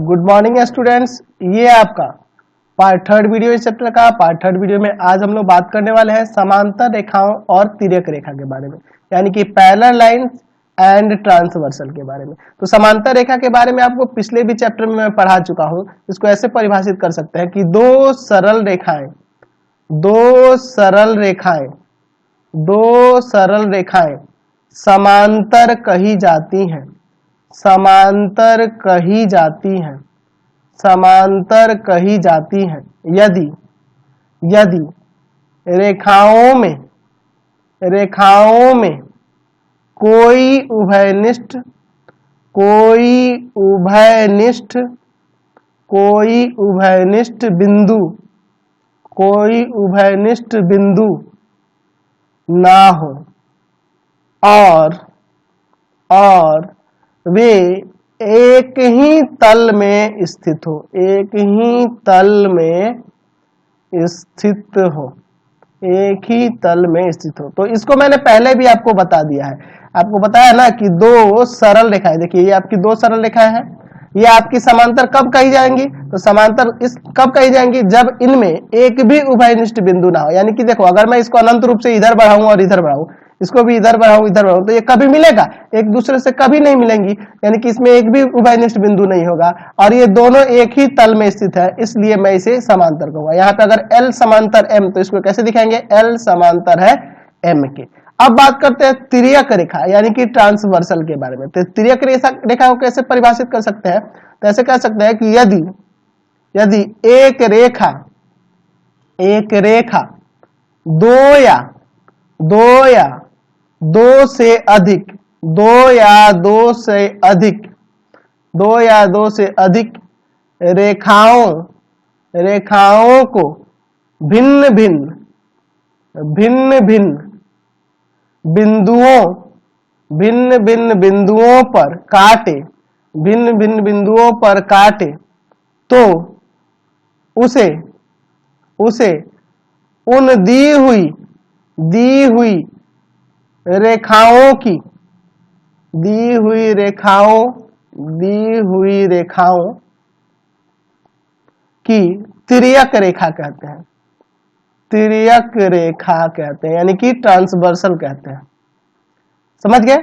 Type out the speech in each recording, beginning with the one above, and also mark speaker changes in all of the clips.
Speaker 1: Good morning students, ये आपका part third video इस चैप्टर का। पार्ट थर्ड वीडियो में आज हम लोग बात करने वाले हैं समांतर रेखाओं और तिर्यक रेखा के बारे में, यानी कि पैरेलल लाइंस एंड ट्रांसवर्सल के बारे में। तो समांतर रेखा के बारे में आपको पिछले भी चैप्टर में मैं पढ़ा चुका हूं। इसको ऐसे परिभाषित कर सकते हैं कि दो सरल रेखाएं समांतर कही जाती हैं, यदि रेखाओं में कोई उभयनिष्ठ बिंदु ना हो और वे एक ही तल में स्थित हो। तो इसको मैंने पहले भी आपको बता दिया है। आपको बताया ना कि दो सरल रेखाएं, देखिए ये आपकी दो सरल रेखाएं हैं, ये आपकी समांतर कब कही जाएंगी? तो समांतर कब कही जाएंगी? जब इनमें एक भी उभयनिष्ठ बिंदु ना हो। यानी कि देखो, अगर मैं इसको अनंत रूप से इधर बढ़ाऊं और इधर बढ़ाऊं, इसको भी इधर बढ़ाऊं तो ये कभी मिलेगा? एक दूसरे से कभी नहीं मिलेंगी, यानी कि इसमें एक भी उभयनिष्ठ बिंदु नहीं होगा और ये दोनों एक ही तल में स्थित है, इसलिए मैं इसे समांतर कहूंगा। यहाँ पे अगर L समांतर M, तो इसको कैसे दिखाएंगे? L समांतर है M के। अब बात करते हैं तिर्यक रेखा यानी कि ट्रांसवर्सल के बारे में। तो तिर्यक रेखा को कैसे परिभाषित कर सकते हैं? तो ऐसे कह सकते हैं कि यदि एक रेखा दो से अधिक रेखाओं को भिन्न भिन्न बिंदुओं पर काटे तो उसे उन दी हुई रेखाओं की तिर्यक रेखा कहते हैं, यानी कि ट्रांसवर्सल कहते हैं। समझ गए?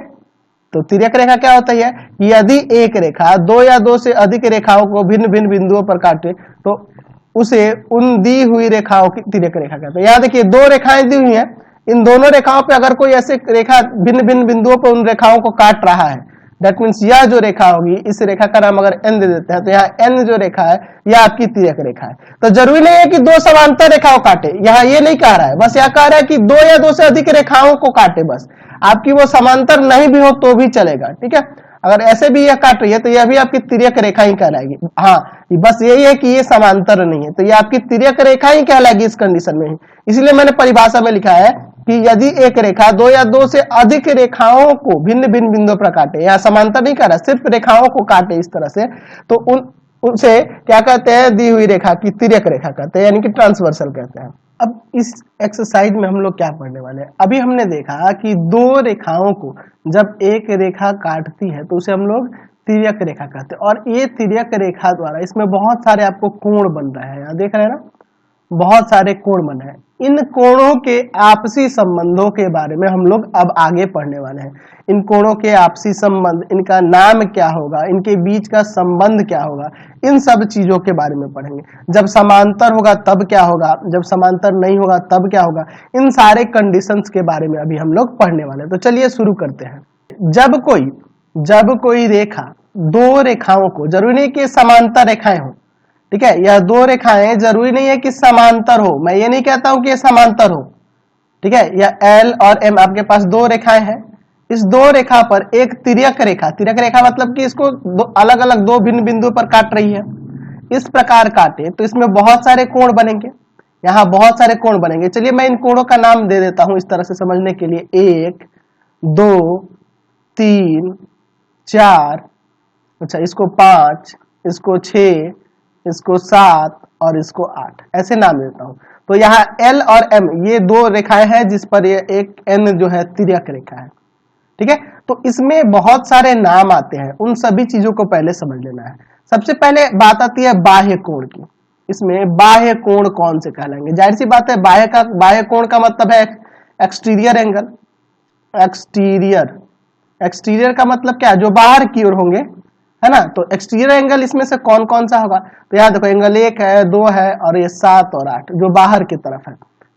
Speaker 1: तो तिर्यक रेखा क्या होता है? यदि एक रेखा दो या दो से अधिक रेखाओं को भिन्न भिन्न बिंदुओं पर काटे तो उसे उन दी हुई रेखाओं की तिर्यक रेखा कहते हैं। यहाँ देखिए, दो रेखाएं दी हुई हैं, इन दोनों रेखाओं पे अगर कोई ऐसे रेखा भिन्न भिन्न बिंदुओं पर उन रेखाओं को काट रहा है, दैट मीन्स यह जो रेखा होगी, इस रेखा का नाम अगर n दे देते हैं, तो यहाँ n जो रेखा है यह आपकी तिर्यक रेखा है। तो जरूरी नहीं है कि दो समांतर रेखाओं काटे, यहाँ ये नहीं कह रहा है, बस यह कह रहा है कि दो या दो से अधिक रेखाओं को काटे। बस आपकी वो समांतर नहीं भी हो तो भी चलेगा, ठीक है। अगर ऐसे भी यह काट रही है तो यह भी आपकी तिर्यक रेखा ही कहलाएगी। हाँ, बस यही है कि ये समांतर नहीं है, तो ये आपकी तिर्यक रेखा ही कहलाएगी इस कंडीशन में ही। इसलिए मैंने परिभाषा में लिखा है कि यदि एक रेखा दो या दो से अधिक रेखाओं को भिन्न भिन्न बिंदुओं पर काटे, यहाँ समांतर नहीं कर रहा, सिर्फ रेखाओं को काटे इस तरह से, तो उसे क्या कहते हैं? दी हुई रेखा की तिर्यक रेखा कहते हैं, यानी कि ट्रांसवर्सल कहते हैं। अब इस एक्सरसाइज में हम लोग क्या पढ़ने वाले हैं? अभी हमने देखा कि दो रेखाओं को जब एक रेखा काटती है तो उसे हम लोग तिर्यक रेखा कहते हैं, और ये तिर्यक रेखा द्वारा इसमें बहुत सारे आपको कोण बन रहे हैं। यहाँ देख रहे हैं ना, बहुत सारे कोण बने हैं। इन कोणों के आपसी संबंधों के बारे में हम लोग अब आगे पढ़ने वाले हैं। इन कोणों के आपसी संबंध, इनका नाम क्या होगा, इनके बीच का संबंध क्या होगा, इन सब चीजों के बारे में पढ़ेंगे। जब समांतर होगा तब क्या होगा, जब समांतर नहीं होगा तब क्या होगा, इन सारे कंडीशंस के बारे में अभी हम लोग पढ़ने वाले हैं। तो चलिए शुरू करते हैं। जब कोई रेखा दो रेखाओं को, जरूरी नहीं कि समांतर रेखाएं हो, ठीक है, यह दो रेखाएं जरूरी नहीं है कि समांतर हो, मैं ये नहीं कहता हूं कि ये समांतर हो, ठीक है। यह L और M, आपके पास दो रेखाएं हैं, इस दो रेखा पर एक तिर्यक रेखा मतलब कि इसको अलग अलग दो भिन्न बिंदुओं पर काट रही है। इस प्रकार काटे तो इसमें बहुत सारे कोण बनेंगे, यहाँ बहुत सारे कोण बनेंगे। चलिए मैं इन कोणों का नाम दे देता हूं इस तरह से समझने के लिए। 1 2 3 4, अच्छा इसको 5, इसको 6, इसको 7 और इसको 8, ऐसे नाम देता हूं। तो यहाँ L और M ये दो रेखाएं हैं जिस पर ये एक N जो है तिर्यक रेखा है, ठीक है। तो इसमें बहुत सारे नाम आते हैं, उन सभी चीजों को पहले समझ लेना है। सबसे पहले बात आती है बाह्य कोण की। इसमें बाह्य कोण कौन से कहलाएंगे? जाहिर सी बात है बाह्य कोण का मतलब है एक्सटीरियर एंगल। एक्सटीरियर का मतलब क्या है? जो बाहर की ओर होंगे, है ना। तो एक्सटीरियर एंगल इसमें से कौन कौन सा होगा? तो यहाँ देखो, एंगल 1 है, 2 है और ये 7 और 8 जो बाहर की तरफ है।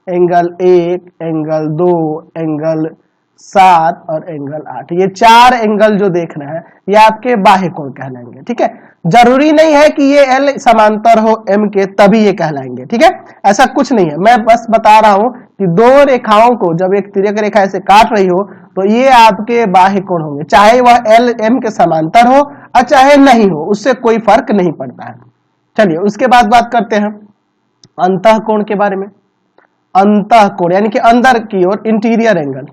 Speaker 1: एंगल 1, एंगल 2, एंगल 7 और एंगल 8, ये 4 एंगल जो देख रहे हैं ये आपके बाह्य कोण कहलाएंगे। ठीक है, जरूरी नहीं है कि ये एल समांतर हो एम के तभी ये कहलाएंगे। ठीक है, ऐसा कुछ नहीं है, मैं बस बता रहा हूं कि दो रेखाओं को जब एक तिर्यक रेखा ऐसे काट रही हो तो ये आपके बाह्य कोण होंगे, चाहे वह एल एम के समांतर हो और चाहे नहीं हो, उससे कोई फर्क नहीं पड़ता है। चलिए उसके बाद बात करते हैं अंतः कोण के बारे में। अंतः कोण यानी कि अंदर की ओर, interior angle.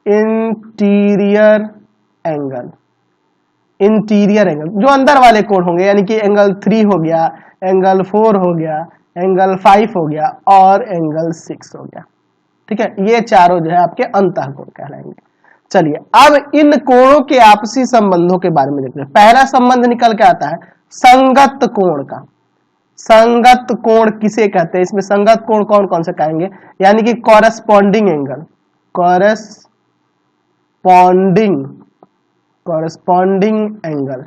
Speaker 1: Interior angle, interior angle जो अंदर वाले कोण होंगे, यानी कि एंगल 3 हो गया, एंगल 4 हो गया, एंगल 5 हो गया और एंगल 6 हो गया। ठीक है, ये चारों जो है आपके अंतः कोण कहलाएंगे। चलिए अब इन कोणों के आपसी संबंधों के बारे में देखते हैं। पहला संबंध निकल के आता है संगत कोण का। संगत कोण किसे कहते हैं? इसमें संगत कोण कौन कौन से कहेंगे? यानी कि कॉरेस्पॉन्डिंग एंगल, कॉरेस्पॉन्डिंग एंगल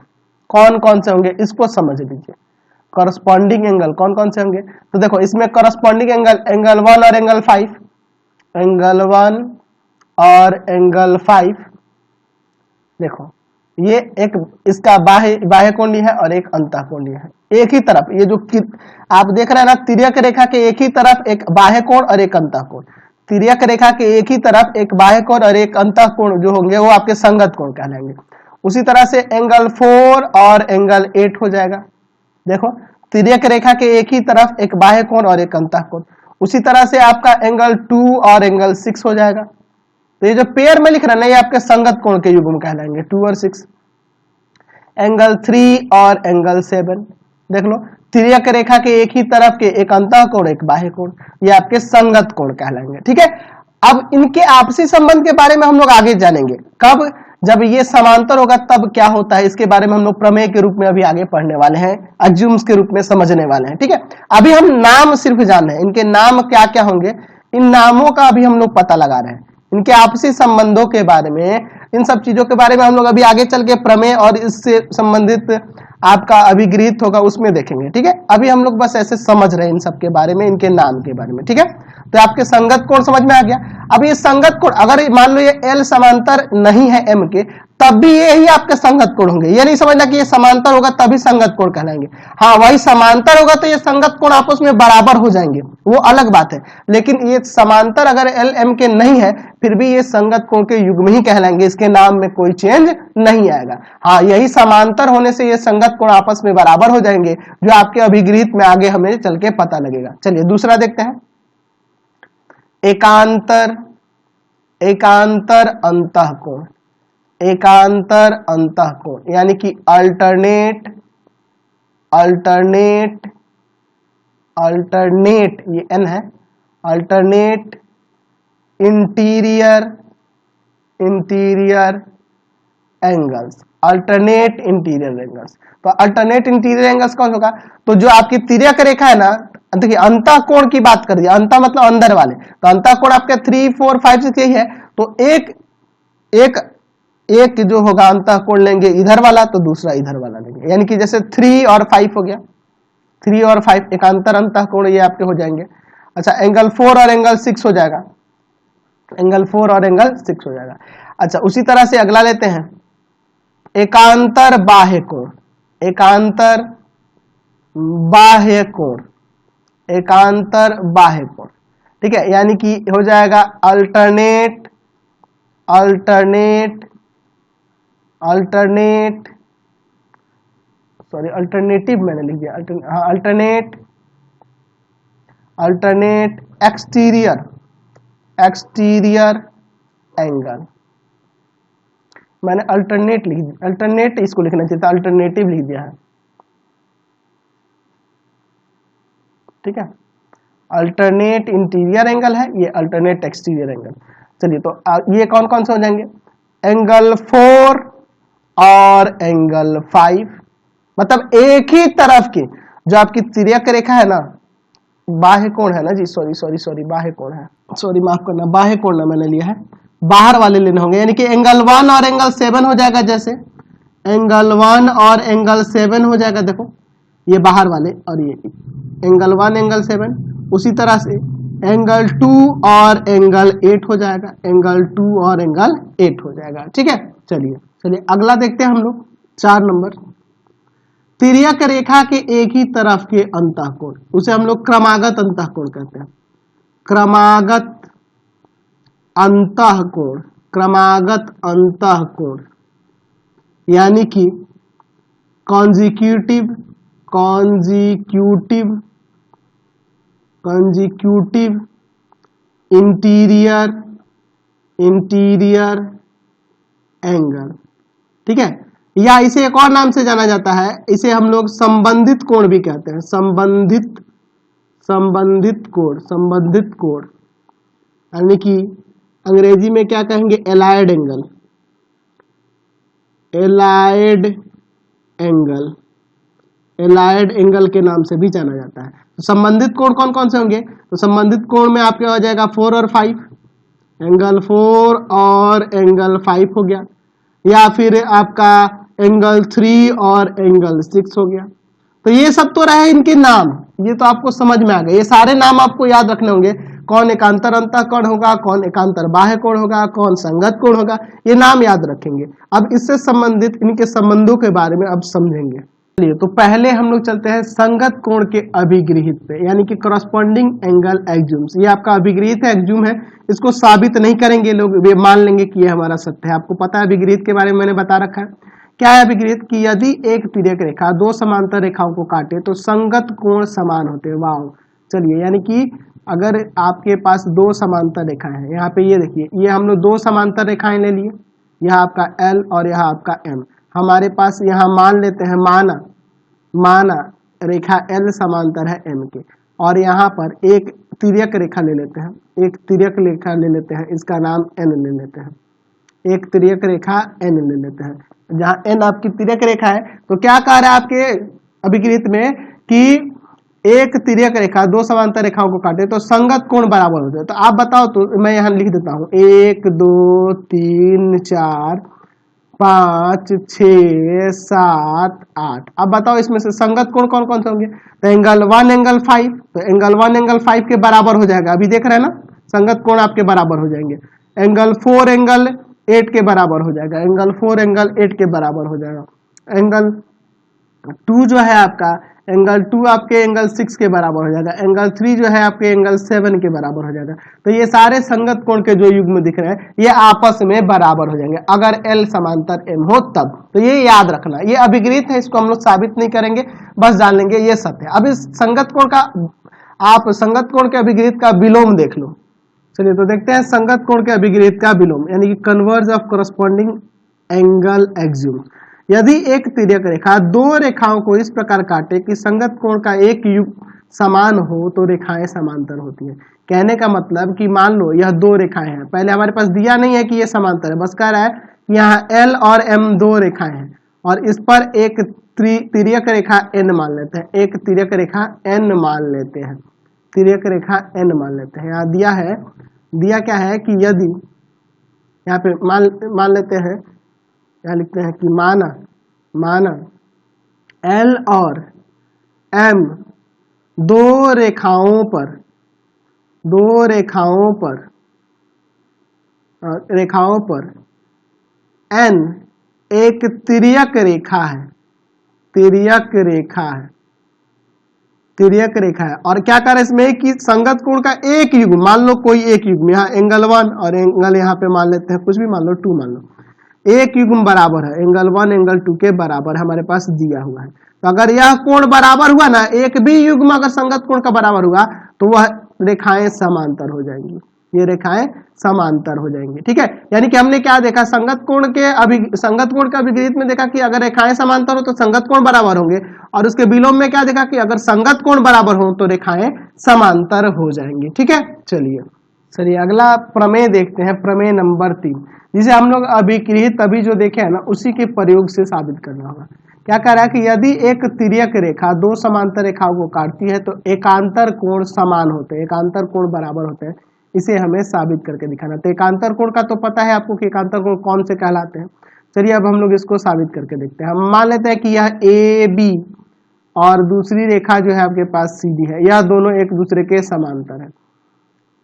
Speaker 1: कौन कौन से होंगे इसको समझ लीजिए। कॉरेस्पॉन्डिंग एंगल कौन कौन से होंगे? तो देखो इसमें कॉरेस्पॉन्डिंग एंगल, एंगल 1 और एंगल 5, एंगल 1 और एंगल 5। देखो ये एक इसका बाह्य कोणीय है और एक अंतः कोणीय है। एक ही तरफ, ये जो आप देख रहे हैं ना, तिर्यक रेखा के एक ही तरफ एक बाह्य कोण और एक अंतः कोण। तिर्यक रेखा के एक ही तरफ एक बाह्य कोण और एक अंतः कोण जो होंगे वो आपके संगत कोण कहलाएंगे। उसी तरह से एंगल 4 और एंगल 8 हो जाएगा। देखो तिर्यक रेखा के एक ही तरफ एक बाह्य कोण और एक अंतः कोण। उसी तरह से आपका एंगल 2 और एंगल 6 हो जाएगा। तो ये जो पेयर में लिख रहा है ना, ये आपके संगत कोण के युग्म कहलाएंगे, 2 और 6। एंगल 3 और एंगल 7 देख लो, तिर्यक रेखा के एक ही तरफ के एक अंतः कोण एक बाह्य कोण, ये आपके संगत कोण कहलाएंगे। ठीक है, अब इनके आपसी संबंध के बारे में हम लोग आगे जानेंगे। कब? जब ये समांतर होगा तब क्या होता है, इसके बारे में हम लोग प्रमेय के रूप में अभी आगे पढ़ने वाले हैं, अज्यूम्स के रूप में समझने वाले हैं। ठीक है, अभी हम नाम सिर्फ जान रहे हैं, इनके नाम क्या क्या होंगे, इन नामों का अभी हम लोग पता लगा रहे हैं। इनके आपसी संबंधों के बारे में, इन सब चीजों के बारे में हम लोग अभी आगे चल के प्रमेय और इससे संबंधित आपका अभिगृहित होगा उसमें देखेंगे। ठीक है, अभी हम लोग बस ऐसे समझ रहे हैं इन सब के बारे में, इनके नाम के बारे में। ठीक है, तो आपके संगत कोण समझ में आ गया। अब ये संगत कोण, अगर मान लो ये एल समांतर नहीं है एम के, तब भी ये ही आपके संगत कोण होंगे। ये नहीं समझना कि ये समांतर होगा तभी संगत कोण कहलाएंगे। हाँ, वही समांतर होगा तो ये संगत कोण आपस में बराबर हो जाएंगे, वो अलग बात है। लेकिन ये समांतर अगर एल एम के नहीं है फिर भी ये संगत कोण के युग्म ही कहलाएंगे, इसके नाम में कोई चेंज नहीं आएगा। हाँ, यही समांतर होने से ये संगत कोण आपस में बराबर हो जाएंगे, जो आपके अभिगृहित में आगे हमें चल के पता लगेगा। चलिए दूसरा देखते हैं, एकांतर, एकांतर अंतः कोण। एकांतर अंतः कोण यानी कि अल्टरनेट, अल्टरनेट, अल्टरनेट, ये एन है, alternate interior, interior angles, alternate interior angles. तो अल्टरनेट इंटीरियर एंगल्स कौन होगा? तो जो आपकी तिर्यक रेखा है ना, देखिए अंतः कोण की बात कर दिया, अंतः मतलब अंदर वाले, तो अंतः कोण आपके 3, 4, 5, 6 यही है। तो एक जो होगा अंतः कोण लेंगे इधर वाला, तो दूसरा इधर वाला लेंगे, यानी कि जैसे 3 और 5 हो गया, 3 और 5 एकांतर अंतः कोण ये आपके हो जाएंगे। अच्छा, एंगल 4 और एंगल 6 हो जाएगा, एंगल 4 और एंगल 6 हो जाएगा। अच्छा, उसी तरह से अगला लेते हैं एकांतर बाह्य कोण, एकांतर बाह्य कोण, एकांतर बाह्य कोण। ठीक है, यानी कि हो जाएगा alternate, alternate, alternate, sorry alternative मैंने लिख दिया, alternate, alternate exterior, exterior angle. मैंने अल्टरनेट लिख दिया, अल्टरनेट इसको लिखना चाहिए था, अल्टरनेटिव लिख दिया है। ठीक है, अल्टरनेट इंटीरियर एंगल है, ये अल्टरनेट एक्सटीरियर एंगल। चलिए तो ये कौन कौन से हो जाएंगे, एंगल 4 और एंगल 5, मतलब एक ही तरफ की जो आपकी तिर्यक रेखा है ना, बाह्य कोण है ना जी, सॉरी बाह्य कोण है, सॉरी माफ करना, बाह्य कोण ना मैंने लिया है, बाहर वाले लेने होंगे, यानी कि एंगल 1 और एंगल 7 हो जाएगा, जैसे एंगल 1 और एंगल 7 हो जाएगा, देखो ये बाहर वाले और ये एंगल 1 एंगल 7, उसी तरह से एंगल 2 और एंगल 8 हो जाएगा, एंगल 2 और एंगल 8 हो जाएगा, ठीक है। चलिए अगला देखते हैं हम लोग 4 नंबर, तिर्यक रेखा के एक ही तरफ के अंतःकोण, उसे हम लोग क्रमागत अंतःकोण कहते हैं, क्रमागत अंतःकोण, क्रमागत अंतःकोण, यानी कि कॉन्जिक्यूटिव इंटीरियर एंगल, ठीक है। या इसे एक और नाम से जाना जाता है, इसे हम लोग संबंधित कोण भी कहते हैं, संबंधित कोण, यानी कि अंग्रेजी में क्या कहेंगे, एलाइड एंगल के नाम से भी जाना जाता है। तो संबंधित कोण कौन कौन से होंगे, तो संबंधित कोण में आपके हो जाएगा 4 और 5, एंगल 4 और एंगल 5 हो गया, या फिर आपका एंगल 3 और एंगल 6 हो गया। तो ये सब तो रहे इनके नाम, ये तो आपको समझ में आ गए, ये सारे नाम आपको याद रखने होंगे, कौन एकांतर अंतःकोण होगा, कौन एकांतर बाह्य कोण होगा, कौन संगत कोण होगा, ये नाम याद रखेंगे। अब इससे संबंधित इनके संबंधों के बारे में अब समझेंगे। चलिए तो पहले हम लोग चलते हैं संगत कोण के अभिगृहित पे, यानी कि करस्पॉन्डिंग एंगल एक्सियम्स। ये आपका अभिगृहित है, एक्सियम है, इसको साबित नहीं करेंगे लोग, वे मान लेंगे कि ये हमारा सत्य है। आपको पता है अभिगृहित के बारे में मैंने बता रखा है, क्या है अभिगृहित, कि यदि एक तिर्यक रेखा दो समांतर रेखाओं को काटे तो संगत कोण समान होते हैं। वाह, चलिए यानी कि अगर आपके पास दो समांतर रेखाएं हैं, यहाँ पे ये देखिए, ये हम लोग दो समांतर रेखाएं ले लिए, यह आपका L और यह आपका M, हमारे पास यहाँ मान लेते हैं, माना रेखा L समांतर है M के, और यहाँ पर एक तिर्यक रेखा ले लेते हैं, इसका नाम N ले लेते हैं, एक तिर्यक रेखा N ले लेते हैं। जहाँ N आपकी तिर्यक रेखा है, तो क्या कह रहा है आपके अभिगृहित में कि एक तिर्यक रेखा दो समांतर रेखाओं को काटे तो संगत कोण बराबर होते हैं। तो आप बताओ, तो मैं यहाँ लिख देता हूँ 1 2 3 4 5 6 7 8। अब बताओ इसमें से संगत कोण कौन कौन से होंगे, तो एंगल 1 एंगल 5, तो एंगल 1 एंगल 5 के बराबर हो जाएगा, अभी देख रहे हैं ना, संगत कोण आपके बराबर हो जाएंगे। एंगल 4 एंगल 8 के बराबर हो जाएगा, एंगल 4 एंगल 8 के बराबर हो जाएगा। एंगल 2 जो है आपका, एंगल 2 आपके एंगल 6 के बराबर हो जाएगा, एंगल 3 जो है आपके एंगल 7 के बराबर हो जाएगा। तो ये सारे संगत कोण के जो युग्म दिख रहे हैं ये आपस में बराबर हो जाएंगे, अगर L समांतर M हो तब। तो ये याद रखना, ये अभिगृहित है, इसको हम लोग साबित नहीं करेंगे, बस जान लेंगे ये सत्य है। अब इस संगत कोण का, आप संगत कोण के अभिगृहित का विलोम देख लो। चलिए तो देखते हैं संगत कोण के अभिगृहित का विलोम, यानी कि converse of corresponding angle axiom. यदि एक तिर्यक रेखा दो रेखाओं को इस प्रकार काटे कि संगत कोण का एक युग्म समान हो तो रेखाएं समांतर होती हैं। कहने का मतलब कि मान लो यह दो रेखाएं हैं, पहले हमारे पास दिया नहीं है कि ये समांतर है, बस कह रहा है कि यहाँ L और M दो रेखाएं हैं और इस पर एक तिर्यक रेखा N मान लेते हैं, एक तिर्यक रेखा N मान लेते हैं, तिर्यक रेखा N मान लेते हैं। यहाँ दिया क्या है कि यदि, यहाँ पे मान लेते हैं, यहाँ लिखते हैं कि माना L और M दो रेखाओं पर N एक तिर्यक रेखा है और क्या कर इसमें कि संगत कोण का एक युग्म, मान लो कोई एक युग्म, यहाँ एंगल 1 और एंगल यहाँ पे मान लेते हैं, कुछ भी मान लो 2 मान लो, एक युग्म बराबर है, एंगल 1 एंगल 2 के बराबर हमारे पास दिया हुआ है। तो अगर यह कोण बराबर हुआ ना, एक भी युग्म अगर संगत कोण का बराबर हुआ तो वह रेखाएं समांतर हो जाएंगी, ये रेखाएं समांतर हो जाएंगी, ठीक है। यानी कि हमने क्या देखा, संगत कोण के अभिगृहित में देखा कि अगर रेखाएं समांतर हो तो संगत कोण बराबर होंगे, और उसके विलोम में क्या देखा कि अगर संगत कोण बराबर हो तो रेखाएं समांतर हो जाएंगी, ठीक है। चलिए चलिए अगला प्रमेय देखते हैं, प्रमेय नंबर 3, जिसे हम लोग अभिकृत अभी जो देखे हैं ना उसी के प्रयोग से साबित करना होगा। क्या कह रहा है कि यदि एक तिर्यक रेखा दो समांतर रेखाओं को काटती है तो एकांतर कोण समान होते हैं, एकांतर कोण बराबर होते हैं, इसे हमें साबित करके दिखाना। तो एकांतर कोण का तो पता है आपको कि एकांतर कोण कौन से कहलाते हैं। चलिए अब हम लोग इसको साबित करके देखते हैं। हम मान लेते हैं कि यह ए बी और दूसरी रेखा जो है आपके पास सी डी है, यह दोनों एक दूसरे के समांतर है,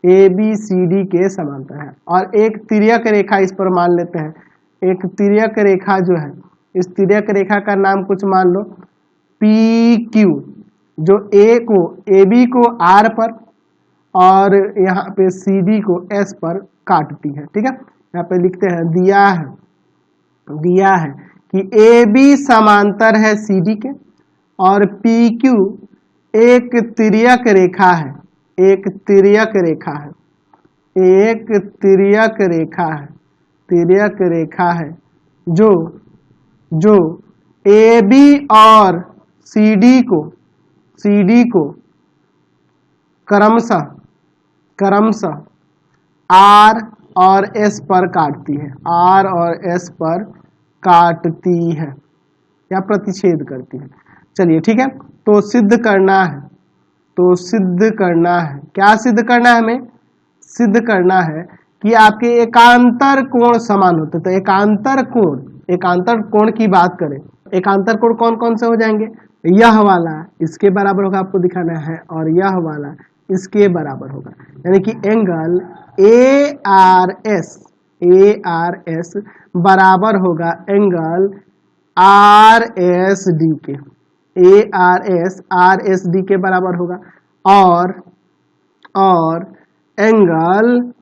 Speaker 1: ए बी सी डी के समांतर है। और एक तिर्यक रेखा इस पर मान लेते हैं, एक तिर्यक रेखा जो है, इस तिर्यक रेखा का नाम कुछ मान लो पी क्यू, जो ए को ए बी को आर पर और यहाँ पे सी डी को एस पर काटती है। ठीक है, यहाँ पे लिखते हैं दिया है कि ए बी समांतर है सी डी के और पी क्यू एक तिर्यक रेखा है, एक तिर्यक रेखा है, एक तिर्यक रेखा है, तिर्यक रेखा है जो ए बी और सी डी को क्रमशः आर और एस पर काटती है, आर और एस पर काटती है या प्रतिच्छेद करती है। चलिए ठीक है, तो सिद्ध करना है, क्या सिद्ध करना है हमें? सिद्ध करना है कि आपके एकांतर कोण समान होते। तो एकांतर कोण की बात करें, एकांतर कोण कौन कौन से हो जाएंगे? यह वाला इसके बराबर होगा, आपको दिखाना है, और यह वाला इसके बराबर होगा, यानी कि एंगल ए आर एस बराबर होगा एंगल आर एस डी के, ए आर एस डी के बराबर होगा, और एंगल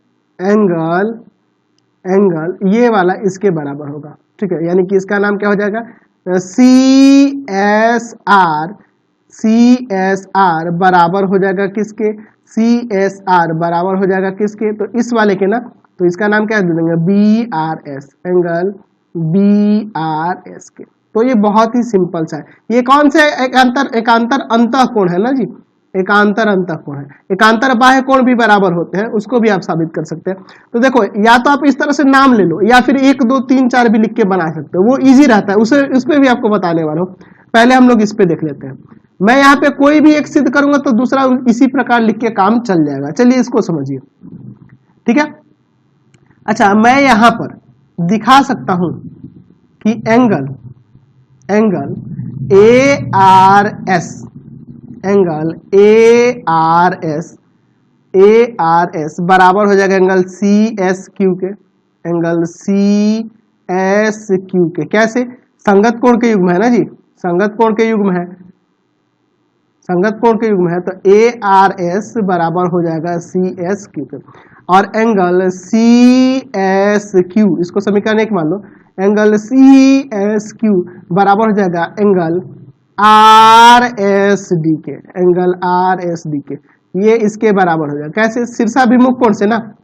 Speaker 1: ये वाला इसके बराबर होगा। ठीक है, यानी कि इसका नाम क्या हो जाएगा? सी एस आर बराबर हो जाएगा किसके? सी एस आर बराबर हो जाएगा किसके? तो इस वाले के ना, तो इसका नाम क्या दे देंगे? B R S, angle B R S के। तो ये बहुत ही सिंपल सा है। ये कौन से एकांतर अंतः कोण है ना जी, एकांतर अंतः कोण है। एकांतर बाह्य कोण भी बराबर होते हैं, उसको भी आप साबित कर सकते हैं। तो देखो, या तो आप इस तरह से नाम ले लो या फिर 1 2 3 4 भी लिख के बना सकते हो, वो इजी रहता है, उस पर भी आपको बताने वाला हूँ। पहले हम लोग इस पे देख लेते हैं। मैं यहाँ पे कोई भी एक सिद्ध करूंगा तो दूसरा इसी प्रकार लिख के काम चल जाएगा। चलिए इसको समझिए। ठीक है, अच्छा मैं यहां पर दिखा सकता हूं कि एंगल ए आर एस बराबर हो जाएगा एंगल सी एस क्यू के, एंगल सी एस क्यू के। कैसे? संगत कोण के युग्म है ना जी, संगत कोण के युग्म है, संगत कोण के युग्म है। तो ए आर एस बराबर हो जाएगा सी एस क्यू के, और एंगल सी एस क्यू, इसको समीकरण 1 मान लो, एंगल सी एस क्यू बराबर हो जाएगा एंगल आर एस डी के, एंगल आर एस डी के, ये इसके बराबर हो जाएगा। कैसे? शीर्षाभिमुख कोण से ना,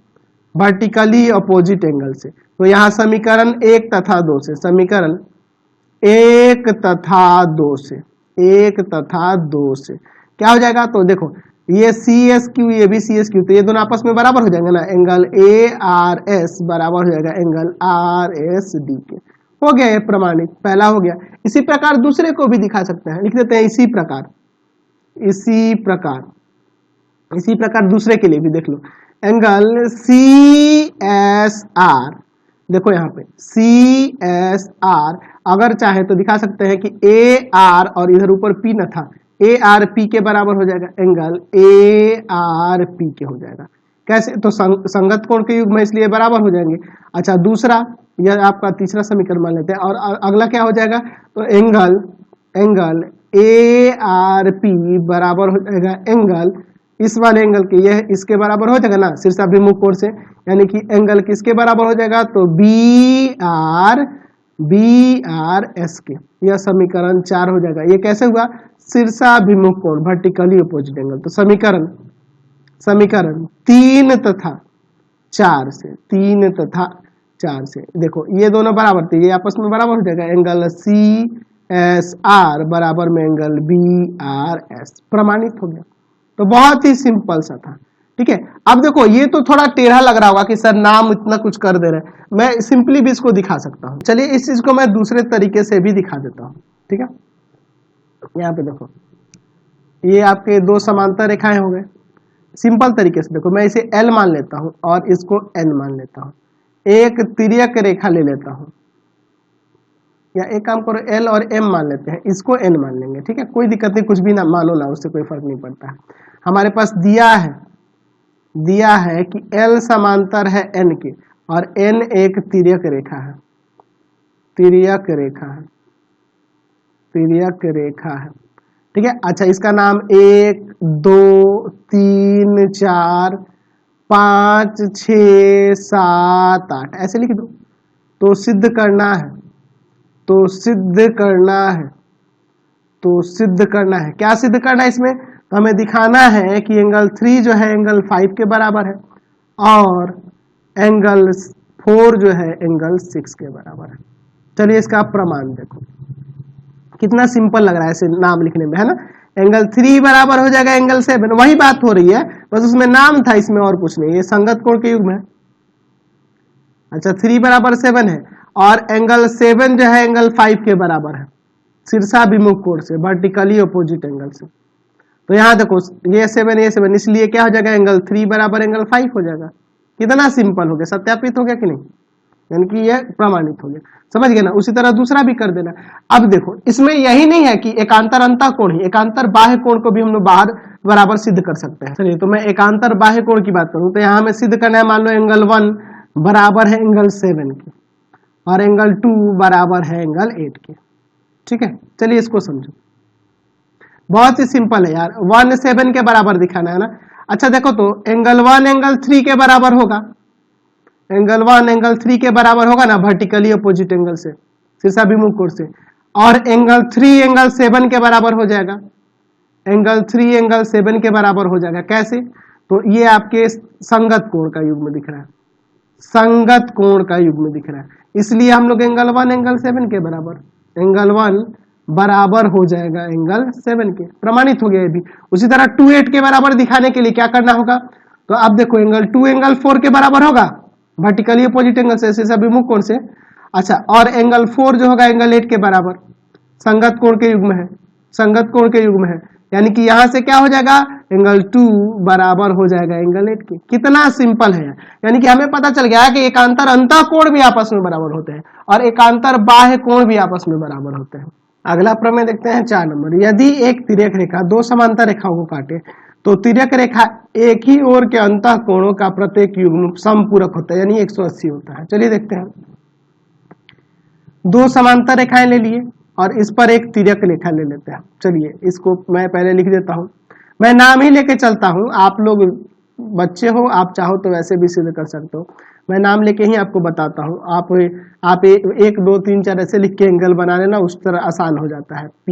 Speaker 1: वर्टिकली अपोजिट एंगल से। तो यहाँ समीकरण 1 तथा 2 से, समीकरण 1 तथा 2 से, 1 तथा 2 से क्या हो जाएगा? तो देखो ये सी एस क्यू, ये भी सी एस क्यू, तो ये दोनों आपस में बराबर हो जाएंगे ना, एंगल ए आर एस बराबर हो जाएगा एंगल आर एस डी के। हो गया, ये प्रमाणित, पहला हो गया। इसी प्रकार दूसरे को भी दिखा सकते हैं, लिख देते हैं इसी प्रकार दूसरे के लिए भी देख लो, एंगल सी एस आर, देखो यहाँ पे सी एस आर, अगर चाहे तो दिखा सकते हैं कि ए आर और इधर ऊपर पी न था, ए आर पी के बराबर हो जाएगा, एंगल ए आर पी के हो जाएगा। कैसे? तो संगत कोण के युग्म है, इसलिए बराबर हो जाएंगे। अच्छा दूसरा, यह आपका तीसरा समीकरण मान लेते हैं, और अगला क्या हो जाएगा? तो एंगल ए आर पी बराबर हो जाएगा एंगल, इस वाले एंगल के, यह इसके बराबर हो जाएगा ना शीर्षाभिमुख कोण से, यानी कि एंगल किसके बराबर हो जाएगा? तो बी आर एस के। यह समीकरण 4 हो जाएगा। ये कैसे हुआ? शीर्षाभिमुख कोण, वर्टिकली अपोजिट एंगल। तो समीकरण 3 तथा 4 से, 3 तथा 4 से देखो ये दोनों बराबर थे, ये आपस में बराबर हो जाएगा, एंगल सी एस आर बराबर में एंगल बी आर एस, प्रमाणित हो गया। तो बहुत ही सिंपल सा था। ठीक है। अब देखो ये तो थोड़ा टेढ़ा लग रहा होगा कि सर नाम इतना कुछ कर दे रहे हैं, मैं सिंपली भी इसको दिखा सकता हूं। चलिए इस चीज को मैं दूसरे तरीके से भी दिखा देता हूं, ठीक है। यहाँ पे देखो ये आपके दो समांतर रेखाएं हो गए, सिंपल तरीके से देखो मैं इसे L मान लेता हूं और इसको N मान लेता हूं, एक तिर्यक रेखा ले लेता हूं, या एक काम करो L और M मान लेते हैं, इसको N मान लेंगे, ठीक है, कोई दिक्कत नहीं, कुछ भी ना मानो ना, उससे कोई फर्क नहीं पड़ता है। हमारे पास दिया है कि L समांतर है N के और N एक तिर्यक रेखा है, ठीक है। अच्छा इसका नाम 1 2 3 4 5 6 7 8 ऐसे लिख दो। तो सिद्ध करना है, क्या सिद्ध करना है इसमें, तो हमें दिखाना है कि एंगल 3 जो है एंगल 5 के बराबर है और एंगल 4 जो है एंगल 6 के बराबर है। चलिए इसका प्रमाण देखो, कितना सिंपल लग रहा है ऐसे नाम लिखने में, है ना। एंगल 3 बराबर हो जाएगा एंगल 7, वही बात हो रही है, बस उसमें नाम था, इसमें और कुछ नहीं, ये संगत कोण के युग्म है। अच्छा 3 बराबर 7 है और एंगल 7 जो है एंगल 5 के बराबर है, शीर्षाभिमुख कोण से, वर्टिकली अपोजिट एंगल से। तो यहाँ देखो ये 7, इसलिए क्या हो जाएगा, एंगल 3 बराबर एंगल 5 हो जाएगा। कितना सिंपल हो गया, सत्यापित हो गया कि नहीं, यानी कि यह प्रमाणित हो गया, समझ गए ना। उसी तरह दूसरा भी कर देना। अब देखो इसमें यही नहीं है कि एकांतर अंतः कोण ही, एकांतर बाह्य कोण को भी हम लोग बाहर बराबर सिद्ध कर सकते हैं। चलिए तो मैं एकांतर बाह्य कोण की बात करूं तो यहाँ हमें सिद्ध करना है, मान लो एंगल 1 बराबर है एंगल 7 के और एंगल 2 बराबर है एंगल 8 के, ठीक है। चलिए इसको समझो, बहुत ही सिंपल है यार, 1 7 के बराबर दिखाना है ना। अच्छा देखो तो एंगल 1 एंगल 3 के बराबर होगा, एंगल 1 एंगल 3 के बराबर होगा ना, वर्टिकली अपोजिट एंगल से, शीर्षाभिमुख कोण से, और एंगल 3 एंगल 7 के बराबर हो जाएगा, एंगल 3 एंगल 7 के बराबर हो जाएगा। कैसे, तो ये आपके संगत कोण का युग्म दिख रहा है, संगत कोण का युग्म दिख रहा है, इसलिए हम लोग एंगल 1 एंगल 7 के बराबर, एंगल 1 बराबर हो जाएगा एंगल 7 के, प्रमाणित हो गया ये भी। उसी तरह 2 8 के बराबर दिखाने के लिए क्या करना होगा, तो अब देखो एंगल 2 एंगल 4 के बराबर होगा, वर्टिकली अपोजिट एंगल से, शीर्षाभिमुख कोण से। अच्छा और एंगल 4 जो होगा एंगल 8 के बराबर, संगत कोण के युग्म है, संगत कोण के युग्म है, यानी कि यहां से क्या हो जाएगा, एंगल 2 बराबर हो जाएगा एंगल 8 के। कितना सिंपल है, यानी कि हमें पता चल गया कि एकांतर अंतः कोण भी आपस में बराबर होते हैं और एकांतर बाह्य कोण भी आपस में बराबर होते हैं। अगला प्रमेय देखते हैं 4 नंबर। यदि एक तिर्यक रेखा दो समांतर रेखाओं को काटे तो तिर्यक रेखा एक ही ओर के अंतः कोणों का प्रत्येक युग्म समपूरक होता है, यानी 180 होता है। चलिए देखते हैं, दो समांतर रेखाएं ले लिए और इस पर एक तिर्यक रेखा ले लेते हैं। चलिए इसको मैं पहले लिख देता हूं, मैं नाम ही लेके चलता हूं, आप लोग बच्चे हो, आप चाहो तो वैसे भी सिद्ध कर सकते हो, मैं नाम लेके ही आपको बताता हूं। आप 1 2 3 4 ऐसे लिख के एंगल बना लेना, उस तरह आसान हो जाता है। P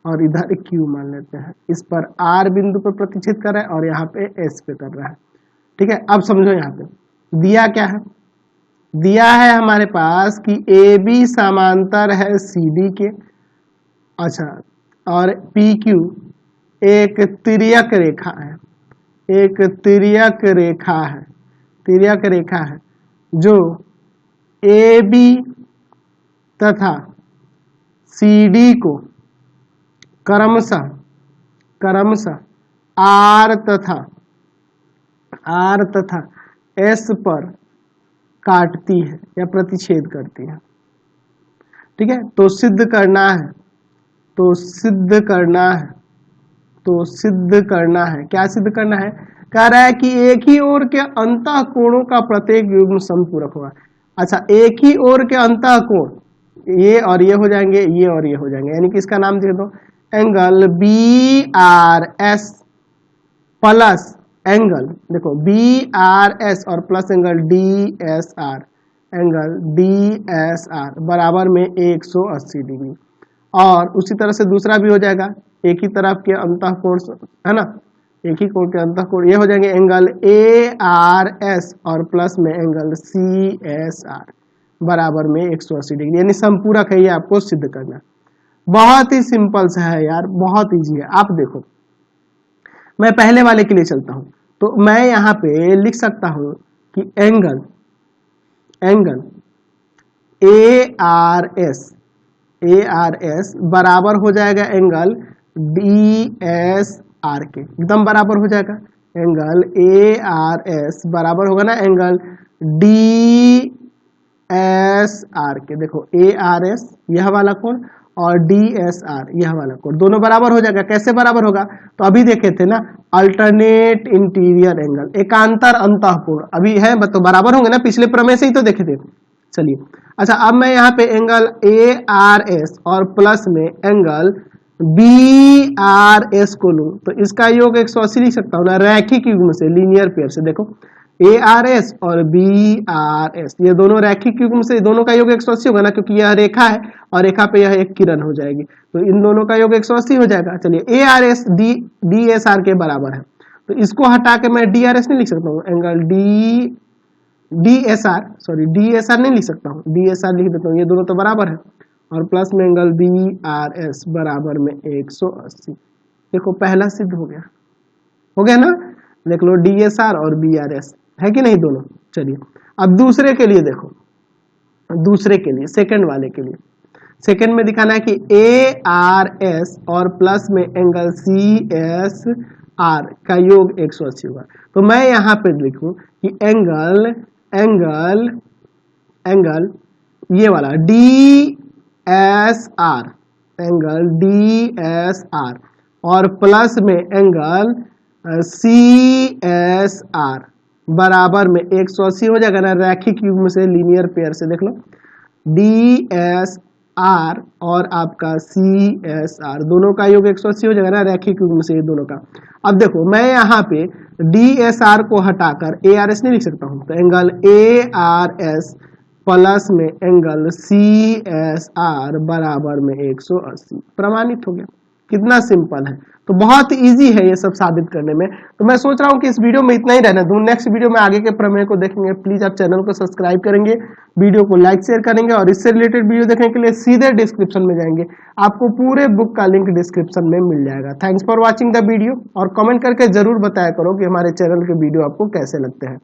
Speaker 1: और इधर Q मान लेते हैं, इस पर R बिंदु पर प्रतिच्छेद कर रहा है और यहाँ पे S पे कर रहा है, ठीक है। अब समझो यहाँ पे दिया क्या है, दिया है हमारे पास कि AB समांतर है CD के, अच्छा, और PQ एक तिर्यक रेखा है, एक तिर्यक रेखा है, तिर्यक रेखा है जो AB तथा CD को क्रमशः R तथा S पर काटती है या प्रतिच्छेद करती है, ठीक है। तो सिद्ध करना है, तो सिद्ध करना है, तो सिद्ध करना है, क्या सिद्ध करना है, कह रहा है कि एक ही ओर के अंतः कोणों का प्रत्येक युग्म समपूरक होगा। अच्छा एक ही ओर के अंतः कोण, ये और ये हो जाएंगे, ये और ये हो जाएंगे, यानी कि इसका नाम दे दो एंगल BRS प्लस एंगल, देखो BRS और plus angle DSR, angle DSR बराबर में 180 डिग्री। और उसी तरह से दूसरा भी हो जाएगा, एक ही तरफ के अंतः कोण है ना, एक ही कोण के अंतः कोण, ये हो जाएंगे एंगल ARS और प्लस में एंगल CSR बराबर में 180 डिग्री, यानी समपूरक है, ये आपको सिद्ध करना। बहुत ही सिंपल सा है यार, बहुत इजी है। आप देखो मैं पहले वाले के लिए चलता हूं, तो मैं यहाँ पे लिख सकता हूं कि एंगल ARS बराबर हो जाएगा एंगल DSR के, एकदम बराबर हो जाएगा। एंगल ARS बराबर होगा ना एंगल DSR के। देखो ARS यह वाला कोण और DSR यह वाला कोण दोनों बराबर हो जाएगा। कैसे बराबर होगा? तो अभी देखे थे ना अल्टरनेट इंटीरियर एंगल, एकांतर अंतःकोण, अभी है तो बराबर होंगे ना, पिछले प्रमेय से ही तो देखे थे। चलिए अच्छा, अब मैं यहाँ पे एंगल ARS और प्लस में एंगल BRS को लूं तो इसका योग 180 लिख सकता हूं ना, रैखिक युग्म से, लीनियर पेयर से। देखो ARS और BRS ये दोनों रैखिक युग्म से, दोनों का योग 180 होगा ना, क्योंकि यह रेखा है और रेखा पे यह एक किरण हो जाएगी, तो इन दोनों का योग 180 हो जाएगा। चलिए ARS DSR के बराबर है, तो इसको हटा के मैं DRS नहीं लिख सकता हूँ, एंगल DSR नहीं लिख सकता हूँ, DSR लिख देता हूँ, ये दोनों तो बराबर है। और प्लस में एंगल BRS बराबर में 180। देखो पहला सिद्ध हो गया ना, देख लो DSR और BRS है कि नहीं दोनों। चलिए अब दूसरे के लिए देखो, दूसरे के लिए सेकंड वाले के लिए, सेकंड में दिखाना है कि ARS और प्लस में एंगल CSR का योग 180 होगा। तो मैं यहाँ पे लिखूं कि एंगल ये वाला DSR, एंगल DSR और प्लस में एंगल CSR बराबर में 180 हो जाएगा ना, रैखिक युग्म से, लीनियर पेयर से। देख लो DSR और आपका CSR दोनों का योग 180 हो जाएगा ना, रैखिक युग्म से, ये दोनों का। अब देखो मैं यहाँ पे DSR को हटाकर ARS नहीं लिख सकता हूँ, तो एंगल ARS प्लस में एंगल CSR बराबर में 180 प्रमाणित हो गया। कितना सिंपल है, तो बहुत इजी है ये सब साबित करने में। तो मैं सोच रहा हूँ कि इस वीडियो में इतना ही रहने दूं, नेक्स्ट वीडियो में आगे के प्रमेय को देखेंगे। प्लीज आप चैनल को सब्सक्राइब करेंगे, वीडियो को लाइक शेयर करेंगे, और इससे रिलेटेड वीडियो देखने के लिए सीधे डिस्क्रिप्शन में जाएंगे, आपको पूरे बुक का लिंक डिस्क्रिप्शन में मिल जाएगा। Thanks for watching the video, और कमेंट करके जरूर बताया करो कि हमारे चैनल के वीडियो आपको कैसे लगते हैं।